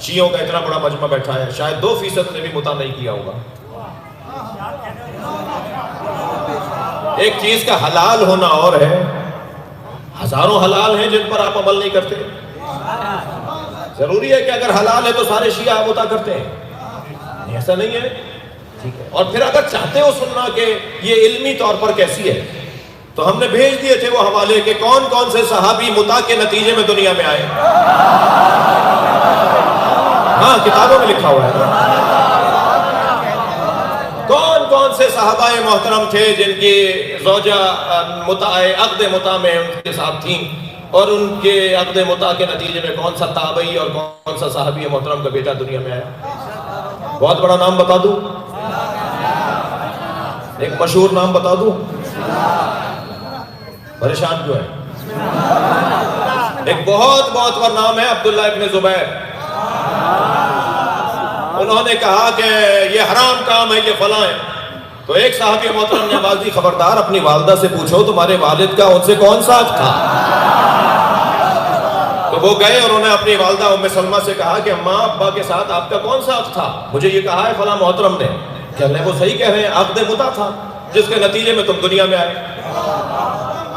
شیعوں کا اتنا بڑا مجمع بیٹھا ہے، شاید 2% نے بھی مطاع نہیں کیا ہوگا۔ ایک چیز کا حلال ہونا اور ہے، ہزاروں حلال ہیں جن پر آپ عمل نہیں کرتے۔ ضروری ہے کہ اگر حلال ہے تو سارے شیعہ مطاع کرتے ہیں؟ نہیں، ایسا نہیں ہے۔ اور پھر اگر چاہتے ہو سننا کہ یہ علمی طور پر کیسی ہے تو ہم نے بھیج دیے تھے وہ حوالے کہ کون کون سے صحابی مطاع کے نتیجے میں دنیا میں آئے۔ ہاں، کتابوں میں لکھا ہوا ہے کون کون سے صحابہ محترم تھے جن کی زوجہ عقد مطاع میں ان کے ساتھ تھیں، اور ان کے عقد مطاع کے نتیجے میں کون سا تابعی اور کون سا صحابی محترم کا بیٹا دنیا میں آیا۔ بہت بڑا نام بتا دوں، ایک مشہور نام بتا دوں؟ پریشان کیوں ہے؟ ایک بہت بڑا نام ہے عبداللہ ابن زبیر۔ انہوں نے کہا کہ یہ حرام کام ہے، یہ فلاں ہے۔ تو ایک صحابی محترم نے آواز دی، خبردار اپنی والدہ سے پوچھو تمہارے والد کا ان سے کون سا حق تھا۔ تو وہ گئے اور انہوں نے اپنی والدہ ام سلمہ سے کہا کہ اماں ابا کے ساتھ آپ کا کون سا حق تھا، مجھے یہ کہا ہے فلاں محترم نے۔ کہنے وہ صحیح کہہ رہے ہیں، عقد مطاع تھا جس کے نتیجے میں تم دنیا میں آئے۔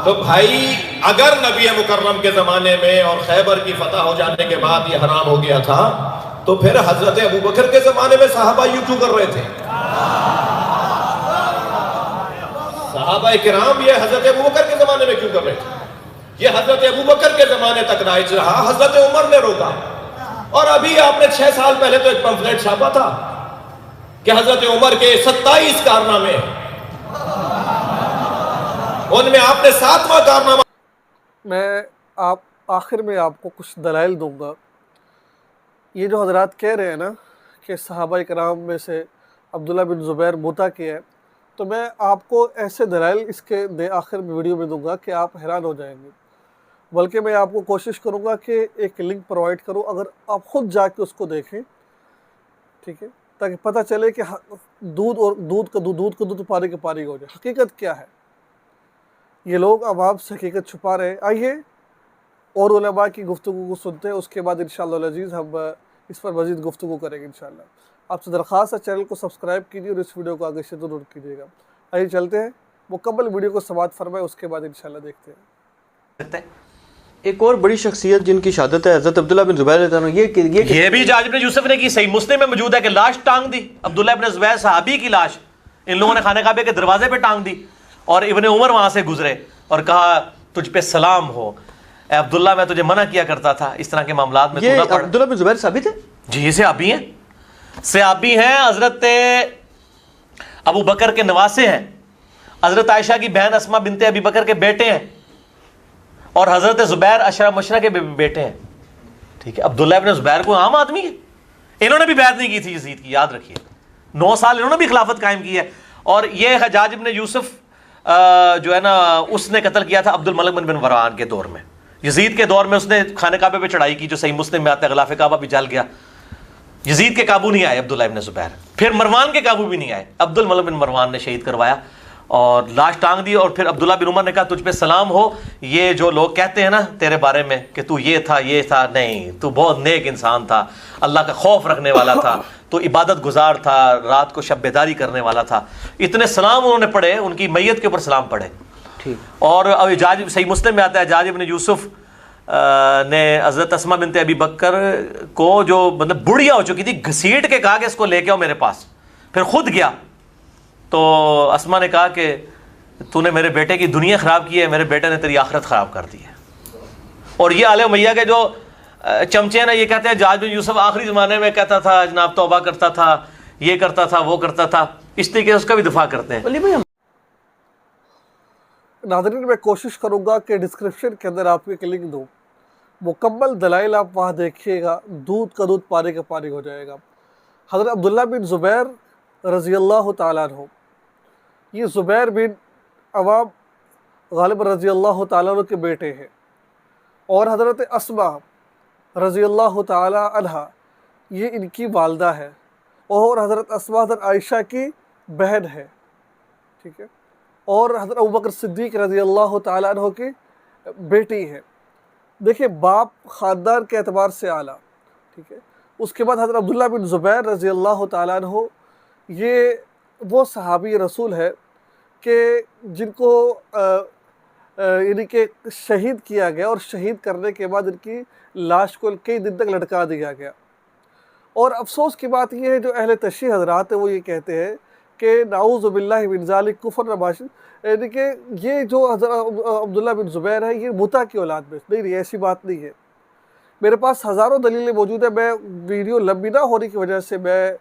تو بھائی اگر نبی مکرم کے زمانے میں اور خیبر کی فتح ہو جانے کے بعد یہ حرام ہو گیا تھا تو پھر حضرت ابوبکر کے زمانے میں صحابہ یوں کیوں کر رہے تھے؟ صحابہ کرام یہ حضرت ابوبکر کے زمانے میں کیوں کر رہے تھے؟ یہ حضرت ابوبکر کے زمانے تک رائج رہا، حضرت عمر نے روکا، اور ابھی آپ نے 6 سال پہلے تو ایک پمفلیٹ چھاپا تھا کہ حضرت عمر کے 27 کارنامے، ان میں آپ نے 7واں کارنامہ۔ میں آخر میں آپ کو کچھ دلائل دوں گا۔ یہ جو حضرات کہہ رہے ہیں نا کہ صحابہ کرام میں سے عبداللہ بن زبیر مطاع کیا ہے، تو میں آپ کو ایسے دلائل اس کے آخر میں ویڈیو میں دوں گا کہ آپ حیران ہو جائیں گے۔ بلکہ میں آپ کو کوشش کروں گا کہ ایک لنک پرووائڈ کروں، اگر آپ خود جا کے اس کو دیکھیں، ٹھیک ہے، تاکہ پتہ چلے کہ دودھ پانی کے پانی ہو جائے۔ حقیقت کیا ہے؟ یہ لوگ عوام سے حقیقت چھپا رہے ہیں۔ آئیے اور علماء کی گفتگو کو سنتے ہیں، اس کے بعد انشاءاللہ العزیز ہم اس پر مزید گفتگو کریں گے انشاءاللہ۔ آپ سے درخواست ہے چینل کو سبسکرائب کیجیے اور اس ویڈیو کو آگے سے ضرور کیجیے گا۔ آئیے چلتے ہیں، مکمل ویڈیو کو سماعت فرمائیں، اس کے بعد انشاءاللہ دیکھتے ہیں۔ ایک اور بڑی شخصیت جن کی شہادت ہے حضرت عبداللہ بن زبیر رضی اللہ عنہ، یہ بھی حجاج بن یوسف نے کی، صحیح مسلم میں موجود ہے کہ لاش ٹانگ دی، عبداللہ بن زبیر صحابی کی لاش ان لوگوں نے خانہ کعبہ کے دروازے پہ ٹانگ دی، اور ابن عمر وہاں سے گزرے اور کہا تجھ پہ سلام ہو اے عبداللہ، میں تجھے منع کیا کرتا تھا اس طرح کے معاملات میں۔ یہ عبداللہ بن زبیر صحابی تھے؟ جی، یہ صحابی ہیں، صحابی ہیں، حضرت ابو بکر کے نواسے ہیں، حضرت عائشہ کی بہن اسماء بنت ابی بکر کے بیٹے ہیں، اور حضرت زبیر عشرہ مبشرہ کے بیٹے ہیں، ٹھیک ہے۔ عبداللہ ابن زبیر کو عام آدمی ہے، انہوں نے بھی بیعت نہیں کی تھی یزید کی، یاد رکھیے، 9 سال انہوں نے بھی خلافت قائم کی ہے۔ اور یہ حجاج ابن یوسف جو ہے نا، اس نے قتل کیا تھا عبد الملک بن مروان کے دور میں، یزید کے دور میں اس نے خانہ کعبہ پہ چڑھائی کی، جو صحیح مسلم میں آتا ہے، غلاف کعبہ بھی جل گیا۔ یزید کے قابو نہیں آئے عبداللہ ابن زبیر، پھر مروان کے قابو بھی نہیں آئے، عبد الملک بن مروان نے شہید کروایا اور لاش ٹانگ دی۔ اور پھر عبداللہ بن عمر نے کہا تجھ پہ سلام ہو، یہ جو لوگ کہتے ہیں نا تیرے بارے میں کہ تو یہ تھا، نہیں، تو بہت نیک انسان تھا، اللہ کا خوف رکھنے والا تھا، تو عبادت گزار تھا، رات کو شب بیداری کرنے والا تھا۔ اتنے سلام انہوں نے پڑھے، ان کی میت کے اوپر سلام پڑھے۔ اور حجاج، صحیح مسلم میں آتا ہے، حجاج ابن یوسف نے حضرت اسماء بنت ابی بکر کو، جو مطلب بڑھیا ہو چکی تھی، گھسیٹ کے کہا کہ اس کو لے کے آؤ میرے پاس، پھر خود گیا تو اسماء نے کہا کہ تو نے میرے بیٹے کی دنیا خراب کی ہے، میرے بیٹے نے تیری آخرت خراب کر دی ہے۔ اور یہ آل امیہ کے جو چمچے ہیں نا، یہ کہتے ہیں حجاج بن یوسف آخری زمانے میں کہتا تھا جناب توبہ کرتا تھا، یہ کرتا تھا، وہ کرتا تھا، اس طریقے سے اس کا بھی دفاع کرتے ہیں۔ ناظرین، میں کوشش کروں گا کہ ڈسکرپشن کے اندر آپ کو ایک لنک دوں، مکمل دلائل آپ وہاں دیکھیے گا، دودھ کا دودھ پانی کا پانی ہو جائے گا۔ حضرت عبداللہ بن زبیر رضی اللہ تعالیٰ عنہ، یہ زبیر بن عوام غالب رضی اللہ تعالیٰ عنہ کے بیٹے ہیں، اور حضرت اسماء رضی اللہ تعالیٰ عنہ یہ ان کی والدہ ہے، اور حضرت اسماء حضرت عائشہ کی بہن ہے، ٹھیک ہے، اور حضرت ابوبکر صدیق رضی اللہ تعالیٰ عنہ کی بیٹی ہے۔ دیکھیں، باپ خاندان کے اعتبار سے اعلیٰ، ٹھیک ٹھیک ہے. اس کے بعد حضرت عبداللہ بن زبیر رضی اللہ تعالیٰ عنہ، یہ وہ صحابی رسول ہے کہ جن کو یعنی کہ شہید کیا گیا، اور شہید کرنے کے بعد ان کی لاش کو کئی دن تک لٹکا دیا گیا. اور افسوس کی بات یہ ہے، جو اہل تشیع حضرات ہیں وہ یہ کہتے ہیں کہ نعوذ باللہ من ذالک کفر نباشر، یعنی کہ یہ جو حضرت عبداللہ بن زبیر ہے یہ متا کی اولاد میں نہیں، ایسی بات نہیں ہے. میرے پاس ہزاروں دلیلیں موجود ہیں، میں ویڈیو لمبی نہ ہونے کی وجہ سے میں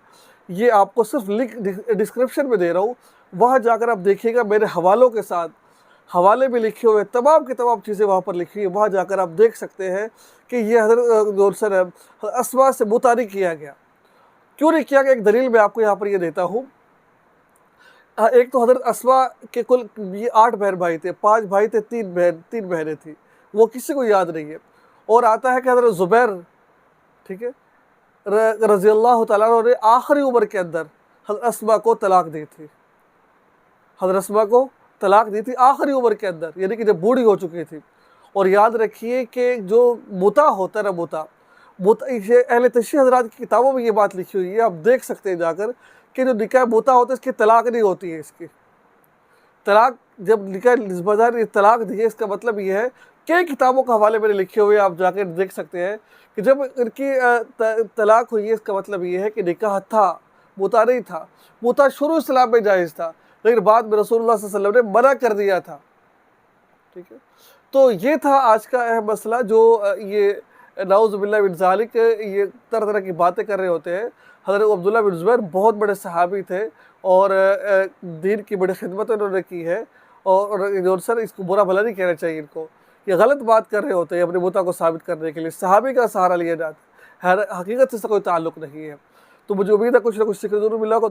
یہ آپ کو صرف لنک ڈسکرپشن میں دے رہا ہوں، وہاں جا کر آپ دیکھیے گا، میرے حوالوں کے ساتھ حوالے بھی لکھے ہوئے، تمام کی تمام چیزیں وہاں پر لکھی ہوئی، وہاں جا کر آپ دیکھ سکتے ہیں کہ یہ حضرت اسما سے متا نہیں کیا گیا. کیوں نہیں کیا گیا؟ ایک دلیل میں آپ کو یہاں پر یہ دیتا ہوں. ایک تو حضرت اسما کے کل یہ 8 بہن بھائی تھے، 5 بھائی تھے، 3 بہنیں تھیں، وہ کسی کو یاد نہیں ہے. اور آتا ہے کہ حضرت زبیر، ٹھیک ہے، رضی اللہ تعالیٰ عنہ نے آخری عمر کے اندر حضرت اسما کو طلاق دی تھی. حضرت اسما کو طلاق دی تھی آخری عمر کے اندر، یعنی کہ جب بوڑھی ہو چکی تھی. اور یاد رکھیے کہ جو متا ہوتا ہے نا، متا اہل تشیع حضرات کی کتابوں میں یہ بات لکھی ہوئی ہے، آپ دیکھ سکتے ہیں جا کر کہ جو نکاح متا ہوتا ہے اس کی طلاق نہیں ہوتی ہے. اس کی طلاق جب نکاح بظاہر طلاق دی ہے، اس کا مطلب یہ ہے، کئی کتابوں کا حوالے میں نے لکھے ہوئے، آپ جا کے دیکھ سکتے ہیں کہ جب ان کی طلاق ہوئی ہے اس کا مطلب یہ ہے کہ نکاح تھا، متا نہیں تھا. متا شروع اسلام میں جائز تھا، لیکن بعد میں رسول اللہ صلی اللہ علیہ وسلم نے منع کر دیا تھا. ٹھیک ہے، تو یہ تھا آج کا اہم مسئلہ، جو یہ نعوذ باللہ من ذالک یہ طرح طرح کی باتیں کر رہے ہوتے ہیں. حضرت عبداللہ بن زبیر بہت بڑے صحابی تھے، اور دین کی بڑی خدمت انہوں نے کی ہے. اور سر اس کو برا بھلا نہیں کہنا چاہیے، ان کو یہ غلط بات کر رہے ہوتے ہیں اپنے متا کو ثابت کرنے کے لیے. صحابی کا سہارا لیا جاتا ہے، حقیقت سے اس کا کوئی تعلق نہیں ہے. تو مجھے امید ہے کچھ نہ کچھ سیکھنے ضرور ملا ہوگا.